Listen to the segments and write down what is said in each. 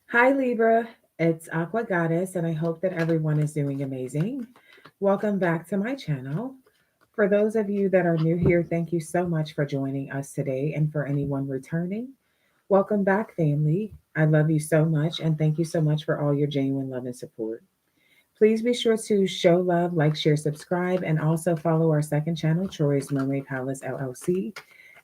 Hi, Libra. It's Aqua Goddess, and I hope that everyone is doing amazing. Welcome back to my channel. For those of you that are new here, thank you so much for joining us today. And for anyone returning, welcome back, family. I love you so much, and thank you so much for all your genuine love and support. Please be sure to show love, like, share, subscribe, and also follow our second channel, Troy's Mermaid Palace LLC.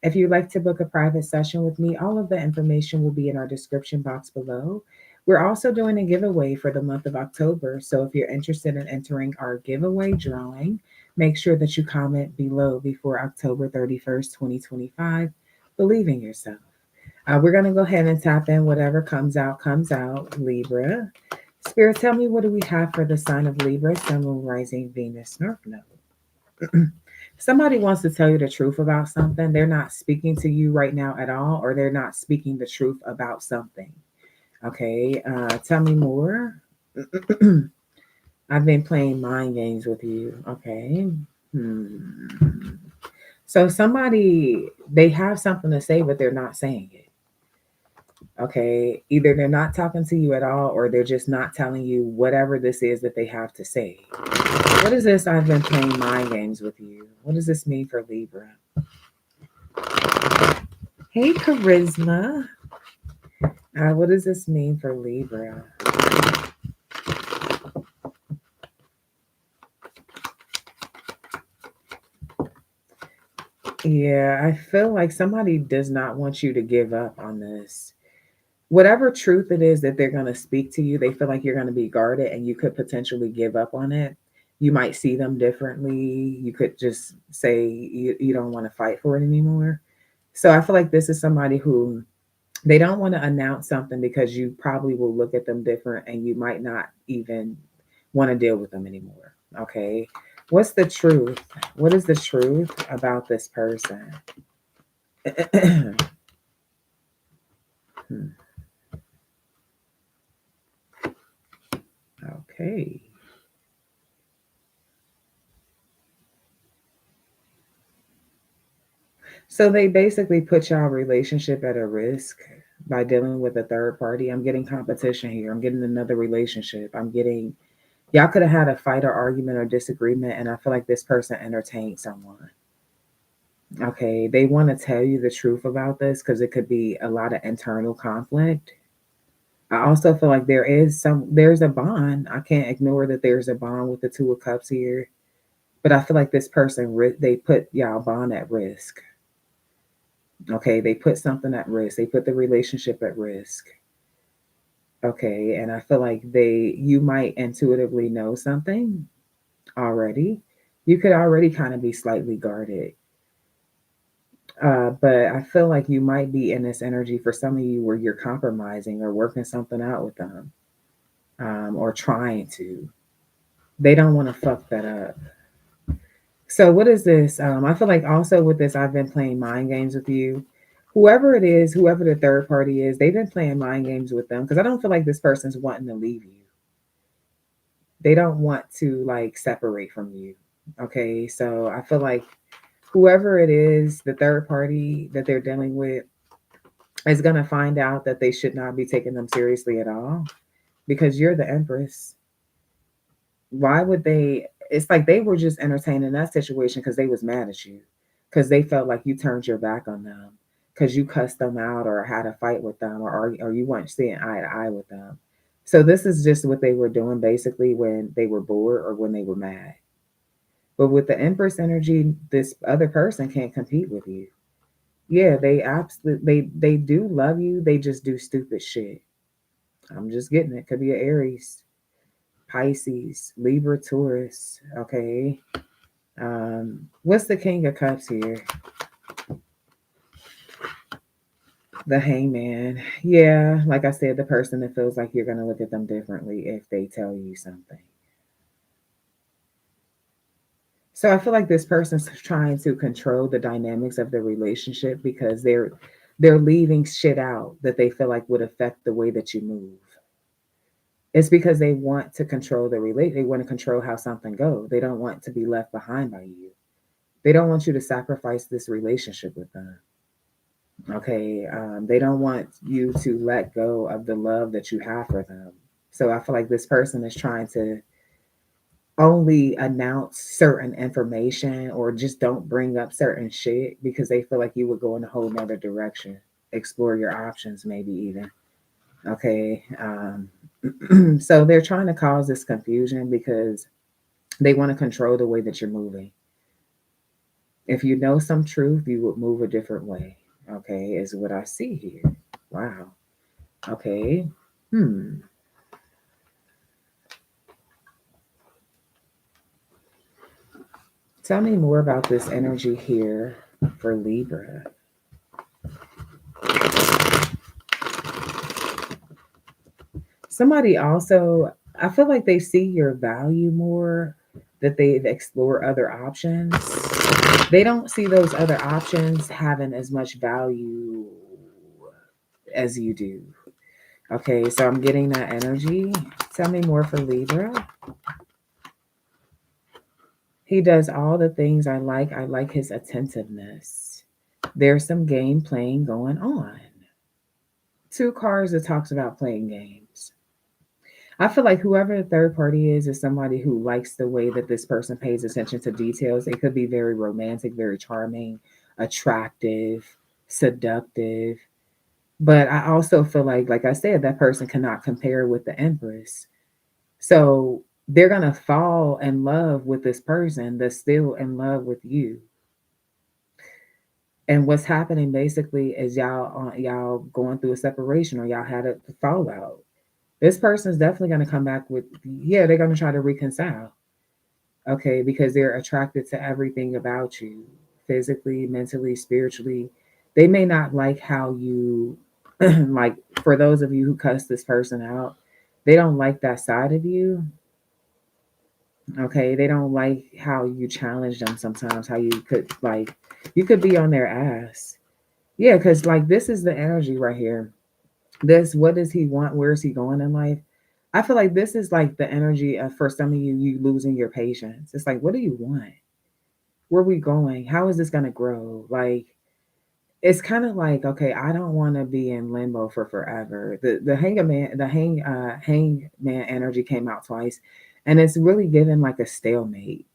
If you'd like to book a private session with me, all of the information will be in our description box below. We're also doing a giveaway for the month of October, so if you're interested in entering our giveaway drawing, make sure that you comment below before October 31st, 2025. Believe in yourself. We're going to go ahead and tap in whatever comes out, Libra. Spirit, tell me, what do we have for the sign of Libra, Sun, Moon, Rising, Venus, North Node? Somebody wants to tell you the truth about something. They're not speaking to you right now at all, or they're not speaking the truth about something. Okay, tell me more. I've been playing mind games with you. Okay. Hmm. So somebody, they have something to say, but they're not saying it. Okay. Either they're not talking to you at all, or they're just not telling you whatever this is that they have to say. What is this? I've been playing mind games with you. What does this mean for Libra? Hey, Charisma. What does this mean for Libra? Yeah, I feel like somebody does not want you to give up on this. Whatever truth it is that they're going to speak to you, they feel like you're going to be guarded and you could potentially give up on it. You might see them differently. You could just say you don't want to fight for it anymore. So I feel like this is somebody who they don't want to announce something because you probably will look at them different and you might not even want to deal with them anymore. Okay. What's the truth? What is the truth about this person? Okay. So they basically put y'all relationship at a risk by dealing with a third party. I'm getting competition here. I'm getting another relationship. I'm getting y'all could have had a fight or argument or disagreement, and I feel like this person entertained someone. Okay, they want to tell you the truth about this because it could be a lot of internal conflict. I also feel like there's a bond. I can't ignore that there's a bond with the Two of Cups here, but I feel like this person they put y'all bond at risk. Okay, they put something at risk. They put the relationship at risk. Okay, and I feel like you might intuitively know something already. You could already kind of be slightly guarded. But I feel like you might be in this energy for some of you where you're compromising or working something out with them, or trying to. They don't want to fuck that up. So what is this? I feel like also with this, I've been playing mind games with you. Whoever it is, whoever the third party is, they've been playing mind games with them because I don't feel like this person's wanting to leave you. They don't want to like separate from you. Okay, so I feel like whoever it is, the third party that they're dealing with, is going to find out that they should not be taking them seriously at all because you're the Empress. Why would they? It's like they were just entertaining that situation because they was mad at you, because they felt like you turned your back on them, because you cussed them out or had a fight with them, or you weren't seeing eye to eye with them. So this is just what they were doing basically when they were bored or when they were mad. But with the Empress energy, this other person can't compete with you. Yeah, they absolutely they do love you. They just do stupid shit. I'm just getting it. Could be an Aries, Pisces, Libra, Taurus. Okay. What's the King of Cups here? The Hangman. Yeah, like I said, the person that feels like you're gonna look at them differently if they tell you something. So I feel like this person's trying to control the dynamics of the relationship because they're leaving shit out that they feel like would affect the way that you move. It's because they want to control the relate. They want to control how something goes. They don't want to be left behind by you. They don't want you to sacrifice this relationship with them. Okay. They don't want you to let go of the love that you have for them. So I feel like this person is trying to only announce certain information or just don't bring up certain shit because they feel like you would go in a whole nother direction, explore your options, maybe even. Okay. So they're trying to cause this confusion because they want to control the way that you're moving. If you know some truth, you would move a different way. Okay, is what I see here. Wow. Okay. Hmm. Tell me more about this energy here for Libra. Somebody also, I feel like they see your value more, that they've explored other options. They don't see those other options having as much value as you do. Okay, so I'm getting that energy. Tell me more for Libra. He does all the things I like. I like his attentiveness. There's some game playing going on. Two cards that talks about playing games. I feel like whoever the third party is somebody who likes the way that this person pays attention to details. It could be very romantic, very charming, attractive, seductive. But I also feel like I said, that person cannot compare with the Empress. So they're gonna fall in love with this person that's still in love with you. And what's happening basically is y'all going through a separation or y'all had a fallout. This person's definitely gonna come back with, yeah, they're gonna try to reconcile. Okay, because they're attracted to everything about you, physically, mentally, spiritually. They may not like how you like, for those of you who cuss this person out, they don't like that side of you. Okay, they don't like how you challenge them sometimes, how you could be on their ass. Yeah, because like this is the energy right here. This, what does he want? Where is he going in life? I feel like this is like the energy of, for some of you, you losing your patience. It's like, what do you want? Where are we going? How is this gonna grow? Like, it's kind of like, okay, I don't want to be in limbo for forever. The hangman energy came out twice, and it's really given like a stalemate.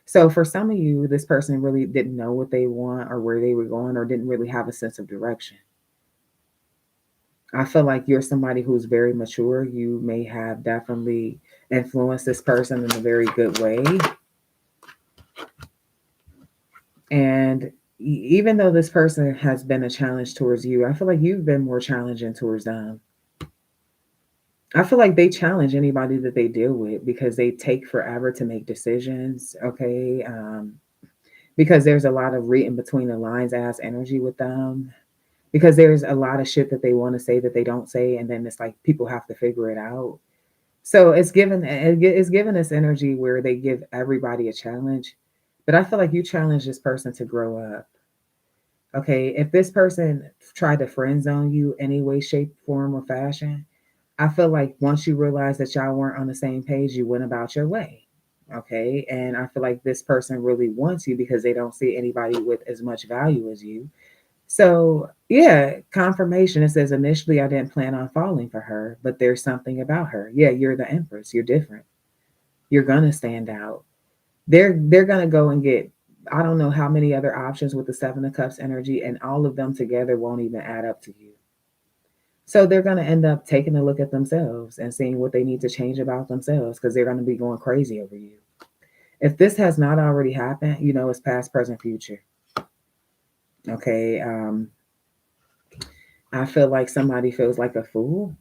So for some of you, this person really didn't know what they want or where they were going, or didn't really have a sense of direction. I feel like you're somebody who's very mature. You may have definitely influenced this person in a very good way. And even though this person has been a challenge towards you, I feel like you've been more challenging towards them. I feel like they challenge anybody that they deal with because they take forever to make decisions. Okay. Because there's a lot of reading between the lines ass energy with them. Because there's a lot of shit that they want to say that they don't say. And then it's like people have to figure it out. So it's given this energy where they give everybody a challenge. But I feel like you challenge this person to grow up. Okay, if this person tried to friend zone you any way, shape, form, or fashion, I feel like once you realize that y'all weren't on the same page, you went about your way. Okay, and I feel like this person really wants you because they don't see anybody with as much value as you. So, yeah, confirmation. It says initially I didn't plan on falling for her, but there's something about her. Yeah, you're the Empress. You're different. You're gonna stand out. They're gonna go and get, I don't know how many other options with the Seven of Cups energy, and all of them together won't even add up to you. So they're gonna end up taking a look at themselves and seeing what they need to change about themselves because they're gonna be going crazy over you. If this has not already happened, you know it's past, present, future. Okay. I feel like somebody feels like a fool.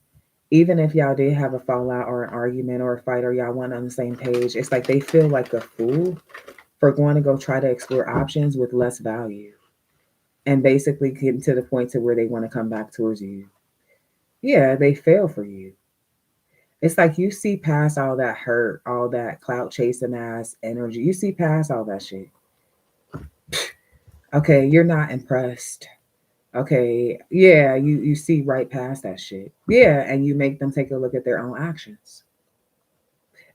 Even if y'all did have a fallout or an argument or a fight or y'all weren't on the same page, it's like they feel like a fool for going to go try to explore options with less value and basically getting to the point to where they want to come back towards you. Yeah, they fail for you. It's like you see past all that hurt, all that clout chasing ass energy. You see past all that shit. Okay, you're not impressed. Okay, yeah, you see right past that shit. Yeah, and you make them take a look at their own actions,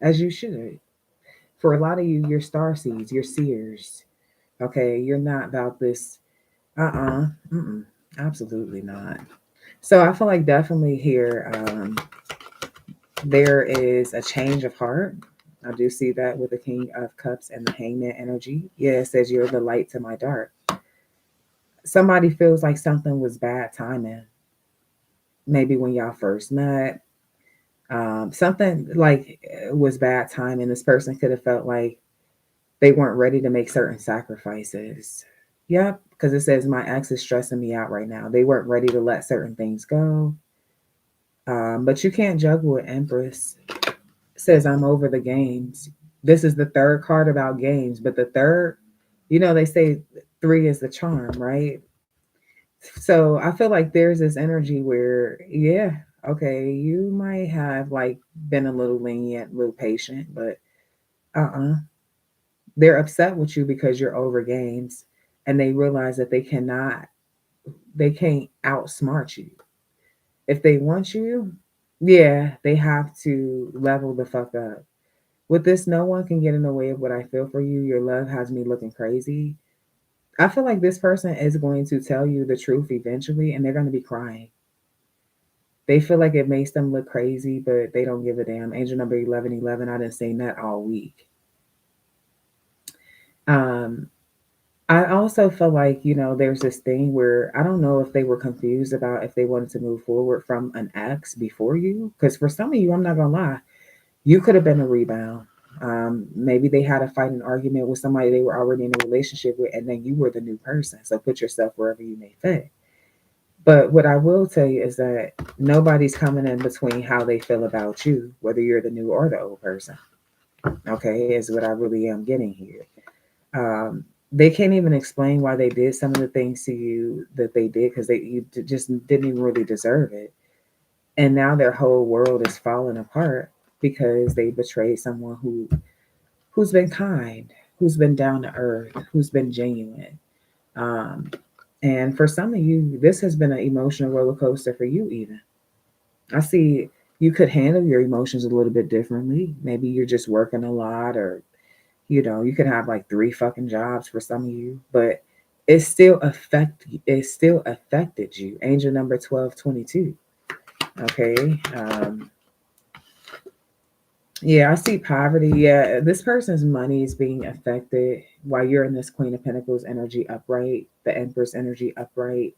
as you should. For a lot of you, you're star seeds, you're seers. Okay, you're not about this. Uh-uh. Mm-mm. Absolutely not. So I feel like definitely here, there is a change of heart. I do see that with the King of Cups and the Hangman energy. Yeah, it says you're the light to my dark. Somebody feels like something was bad timing. Maybe when y'all first met, something like was bad timing. This person could have felt like they weren't ready to make certain sacrifices. Yep, because it says my ex is stressing me out right now. They weren't ready to let certain things go. But you can't juggle with Empress. Says I'm over the games. This is the third card about games, but the third, they say three is the charm, right? So I feel like there's this energy where, yeah, okay, you might have like been a little lenient, a little patient, but uh-uh. They're upset with you because you're over games and they realize that they can't outsmart you. If they want you, yeah, they have to level the fuck up. With this, no one can get in the way of what I feel for you. Your love has me looking crazy. I feel like this person is going to tell you the truth eventually and they're going to be crying. They feel like it makes them look crazy, but they don't give a damn. Angel number 1111, I didn't say that all week. Um, I also feel like, there's this thing where I don't know if they were confused about if they wanted to move forward from an ex before you. Because for some of you, I'm not going to lie, you could have been a rebound. Maybe they had a fight, an argument with somebody they were already in a relationship with, and then you were the new person. So put yourself wherever you may fit. But what I will tell you is that nobody's coming in between how they feel about you, whether you're the new or the old person. Okay, is what I really am getting here. Um, they can't even explain why they did some of the things to you that they did because you just didn't even really deserve it. And now their whole world is falling apart because they betrayed someone who's been kind, who's been down to earth, who's been genuine. Um, and for some of you, this has been an emotional roller coaster for you, even. I see you could handle your emotions a little bit differently. Maybe you're just working a lot, or, you could have like three fucking jobs for some of you, but it still affected you. Angel number 1222. Okay. Yeah, I see poverty. Yeah, this person's money is being affected while you're in this Queen of Pentacles energy upright, the Empress energy upright.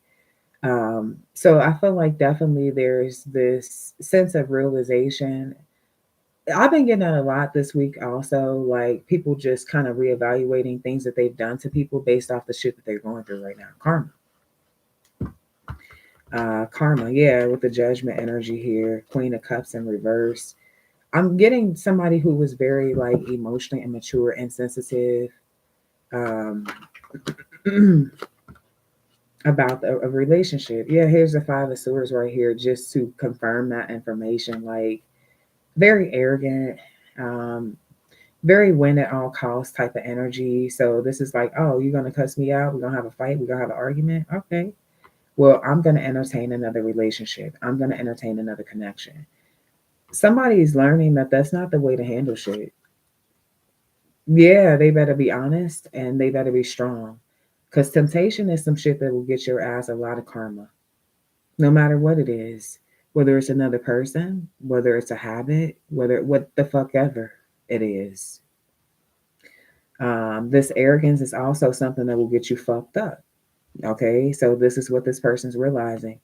So I feel like definitely there's this sense of realization. I've been getting that a lot this week also, like people just kind of reevaluating things that they've done to people based off the shit that they're going through right now. Karma, yeah, with the judgment energy here, Queen of Cups in reverse. I'm getting somebody who was very like emotionally immature and sensitive um, about a relationship. Yeah, here's the Five of Swords right here, just to confirm that information. Like very arrogant, um, very win at all costs type of energy. So this is like, oh, you're gonna cuss me out? We're gonna have a fight? We're gonna have an argument? Okay. Well, I'm gonna entertain another relationship. I'm gonna entertain another connection. Somebody's learning that that's not the way to handle shit. Yeah, they better be honest and they better be strong. Because temptation is some shit that will get your ass a lot of karma, no matter what it is. Whether it's another person, whether it's a habit, whether what the fuck ever it is. This arrogance is also something that will get you fucked up. Okay, so this is what this person's realizing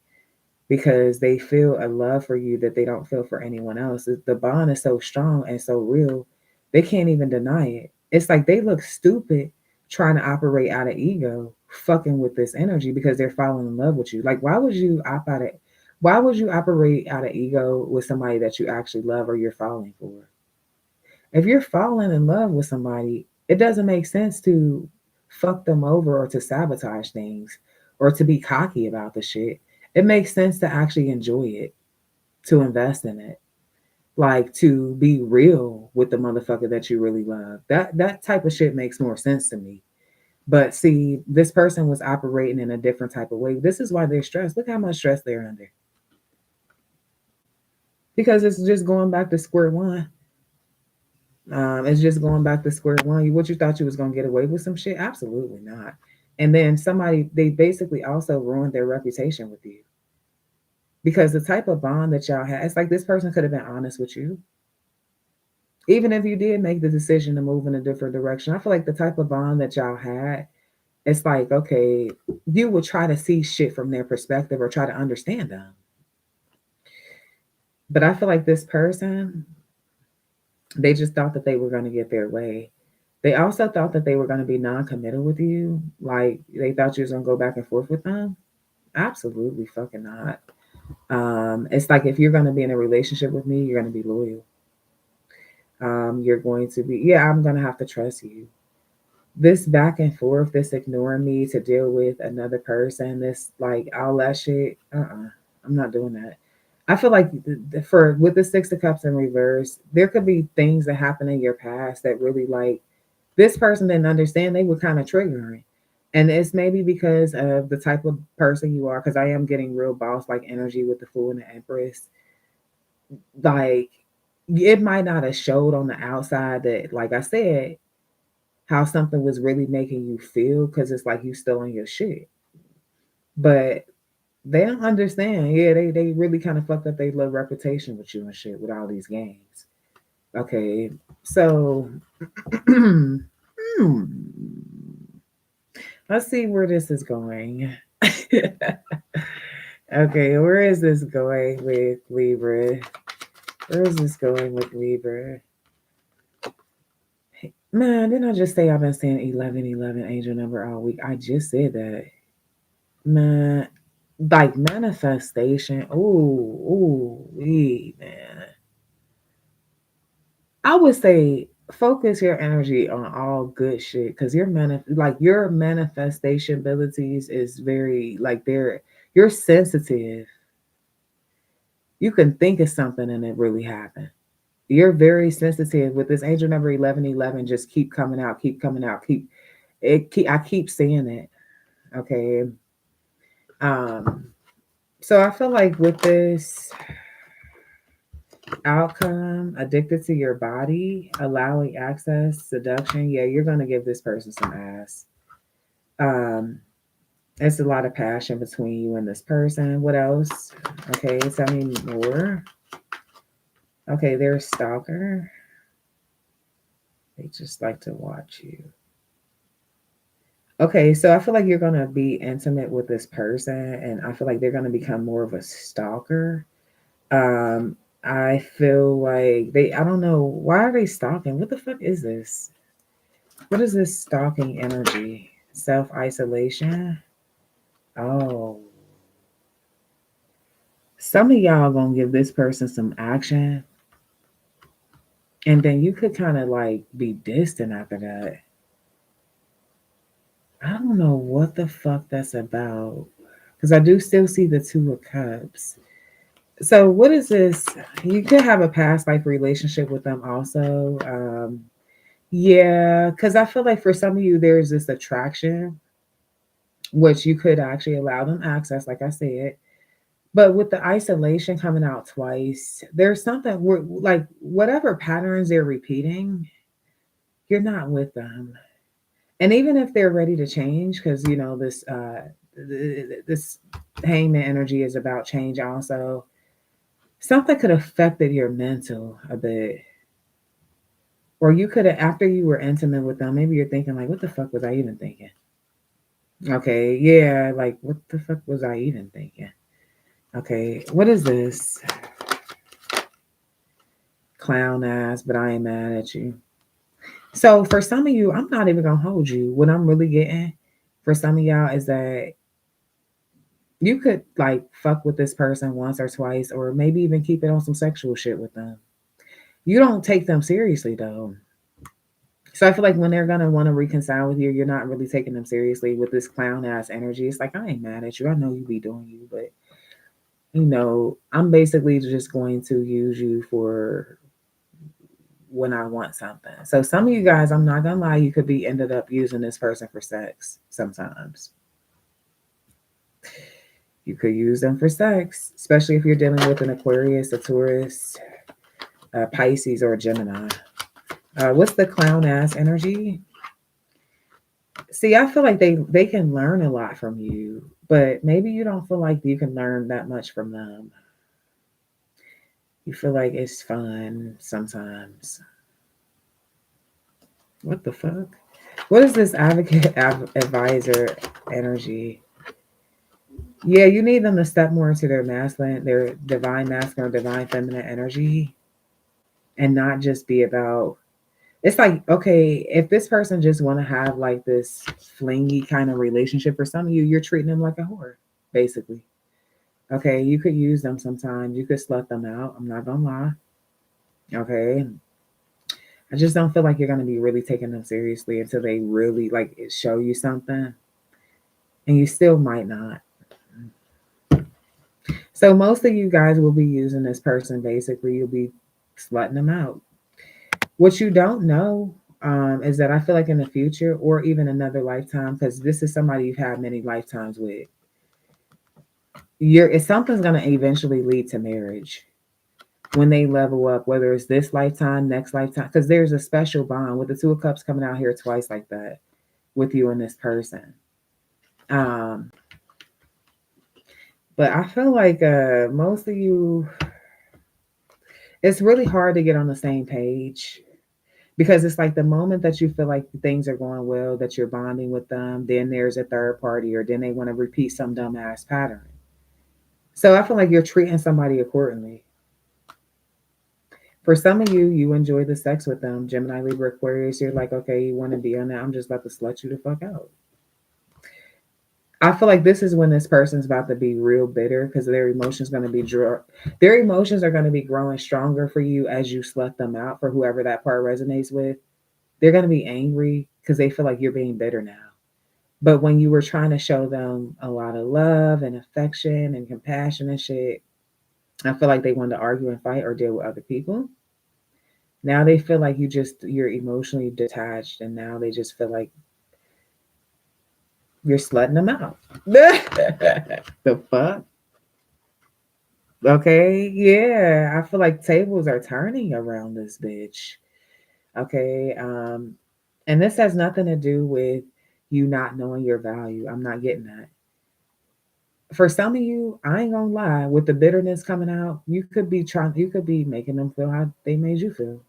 because they feel a love for you that they don't feel for anyone else. The bond is so strong and so real, they can't even deny it. It's like they look stupid trying to operate out of ego, fucking with this energy because they're falling in love with you. Like, why would you operate out of ego with somebody that you actually love or you're falling for? If you're falling in love with somebody, it doesn't make sense to fuck them over or to sabotage things or to be cocky about the shit. It makes sense to actually enjoy it, to invest in it, like to be real with the motherfucker that you really love. That type of shit makes more sense to me. But see, this person was operating in a different type of way. This is why they're stressed. Look how much stress they're under. Because it's just going back to square one. It's just going back to square one. What you thought you was gonna get away with some shit? Absolutely not. And then they basically also ruined their reputation with you. Because the type of bond that y'all had, it's like this person could have been honest with you. Even if you did make the decision to move in a different direction, I feel like the type of bond that y'all had, it's like, okay, you would try to see shit from their perspective or try to understand them. But I feel like this person, they just thought that they were going to get their way. They also thought that they were going to be non-committal with you. Like they thought you was going to go back and forth with them. Absolutely fucking not. It's like if you're going to be in a relationship with me, you're going to be loyal. You're going to be, yeah, I'm going to have to trust you. This back and forth, this ignoring me to deal with another person, this like all that shit. I'm not doing that. I feel like for with the Six of Cups in reverse, there could be things that happen in your past that really like this person didn't understand. They were kind of triggering, and it's maybe because of the type of person you are. Because I am getting real boss like energy with the Fool and the Empress. Like it might not have showed on the outside that, like I said, how something was really making you feel because it's like you still on your shit. But they don't understand. Yeah, they really kind of fucked up their little reputation with you and shit with all these games. Okay, so let's see where this is going. Okay, where is this going with Libra? Where is this going with Libra? Man, didn't I just say I've been saying 1111 angel number all week? I just said that. Man, like manifestation. Man. I would say focus your energy on all good shit because your manifestation abilities is very like you're sensitive. You can think of something and it really happened. You're very sensitive with this angel number 1111. Just keep coming out, keep coming out, I keep seeing it. Okay. Um, so I feel like with this outcome, addicted to your body, allowing access, seduction, yeah, you're gonna give this person some ass. Um, it's a lot of passion between you and this person. What else? Okay, tell me more. Okay, they're a stalker. They just like to watch you. Okay, so I feel like you're gonna be intimate with this person, and I feel like they're gonna become more of a stalker. Um, I feel like I don't know, why are they stalking? What the fuck is this? What is this stalking energy? Self isolation? Oh. Some of y'all gonna give this person some action, and then you could kind of like be distant after that. I don't know what the fuck that's about. Because I do still see the Two of Cups. So, what is this? You could have a past life relationship with them also. Yeah, because I feel like for some of you, there's this attraction, which you could actually allow them access, like I said. But with the isolation coming out twice, there's something where, like, whatever patterns they're repeating, you're not with them. And even if they're ready to change, because this hangman energy is about change also. Something could have affected your mental a bit, or you could have after you were intimate with them. Maybe you're thinking like, "What the fuck was I even thinking?" Okay, yeah, like what the fuck was I even thinking? Okay, what is this? Clown ass, but I ain't mad at you. So for some of you, I'm not even gonna hold you. What I'm really getting for some of y'all is that you could like fuck with this person once or twice, or maybe even keep it on some sexual shit with them. You don't take them seriously though. So I feel like when they're gonna want to reconcile with you, you're not really taking them seriously with this clown ass energy. It's like I ain't mad at you. I know you be doing you, but I'm basically just going to use you for when I want something. So some of you guys, I'm not gonna lie, you could be ended up using this person for sex sometimes. You could use them for sex, especially if you're dealing with an Aquarius, a Taurus, a Pisces, or a Gemini. What's the clown ass energy? See, I feel like they can learn a lot from you, but maybe you don't feel like you can learn that much from them. You feel like it's fun sometimes. What the fuck? What is this advisor energy? Yeah, you need them to step more into their masculine, their divine masculine or divine feminine energy, and not just be about. It's like, okay, if this person just want to have like this flingy kind of relationship, for some of you, you're treating them like a whore, basically. Okay, you could use them sometimes. You could slut them out. I'm not gonna lie. Okay, I just don't feel like you're gonna be really taking them seriously until they really like show you something, and you still might not. So most of you guys will be using this person. Basically, you'll be slutting them out. What you don't know is that I feel like in the future or even another lifetime, because this is somebody you've had many lifetimes with, if something's gonna eventually lead to marriage when they level up, whether it's this lifetime, next lifetime, because there's a special bond with the Two of Cups coming out here twice like that with you and this person. Um, but I feel like most of you, it's really hard to get on the same page because it's like the moment that you feel like things are going well, that you're bonding with them, then there's a third party, or then they want to repeat some dumbass pattern. So I feel like you're treating somebody accordingly. For some of you, you enjoy the sex with them. Gemini, Libra, Aquarius, you're like, okay, you want to be on that. I'm just about to slut you the fuck out. I feel like this is when this person's about to be real bitter because their emotions going to be their emotions are going to be growing stronger for you as you slut them out. For whoever that part resonates with, they're going to be angry because they feel like you're being bitter now. But when you were trying to show them a lot of love and affection and compassion and shit, I feel like they wanted to argue and fight or deal with other people. Now they feel like you're emotionally detached, and now they just feel like you're slutting them out. The fuck? Okay, yeah. I feel like tables are turning around this bitch. Okay, and this has nothing to do with you not knowing your value. I'm not getting that. For some of you, I ain't gonna lie, with the bitterness coming out, you could be making them feel how they made you feel.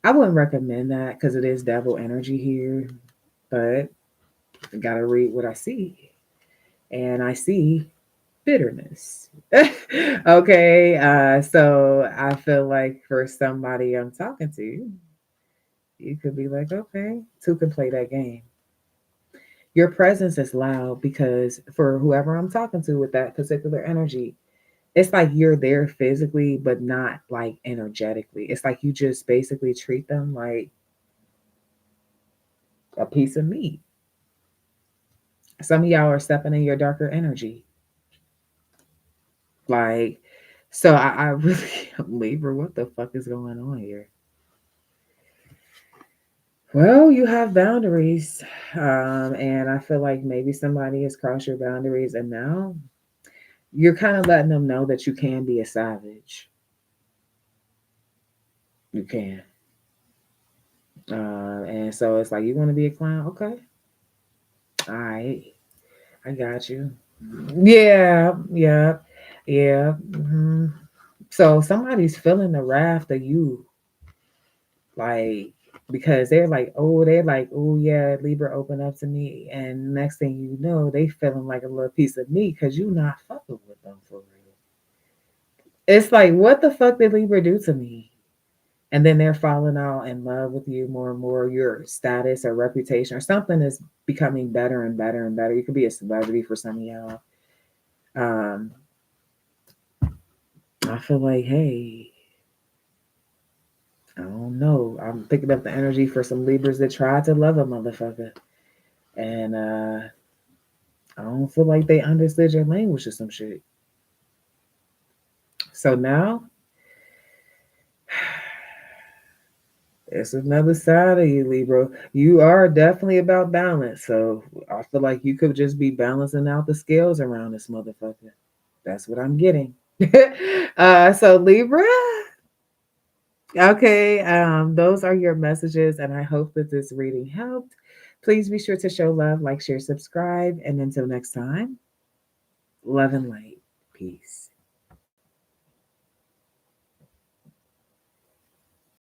I wouldn't recommend that because it is devil energy here, but I gotta read what I see. And I see bitterness. Okay, so I feel like for somebody I'm talking to, you could be like, okay, two can play that game. Your presence is loud because for whoever I'm talking to with that particular energy, it's like you're there physically, but not like energetically. It's like you just basically treat them like a piece of meat. Some of y'all are stepping in your darker energy. Like, so I really, Libra, what the fuck is going on here? Well, you have boundaries. And I feel like maybe somebody has crossed your boundaries, and now you're kind of letting them know that you can be a savage. You can. And so it's like, you want to be a clown? Okay. All right. I got you. Yeah. Yeah. Yeah. So somebody's feeling the wrath of you, like, because they're like, oh yeah, Libra open up to me, and next thing you know, they feeling like a little piece of me because you not fucking with them for real. It's like, what the fuck did Libra do to me? And then they're falling out in love with you more and more. Your status or reputation or something is becoming better and better and better. You could be a celebrity for some of y'all. Um, I feel like, hey, I don't know. I'm picking up the energy for some Libras that tried to love a motherfucker. And I don't feel like they understood your language or some shit. So now it's another side of you, Libra. You are definitely about balance. So I feel like you could just be balancing out the scales around this motherfucker. That's what I'm getting. So Libra, Okay, those are your messages, and I hope that this reading helped. Please be sure to show love, like, share, subscribe, and until next time, love and light. Peace.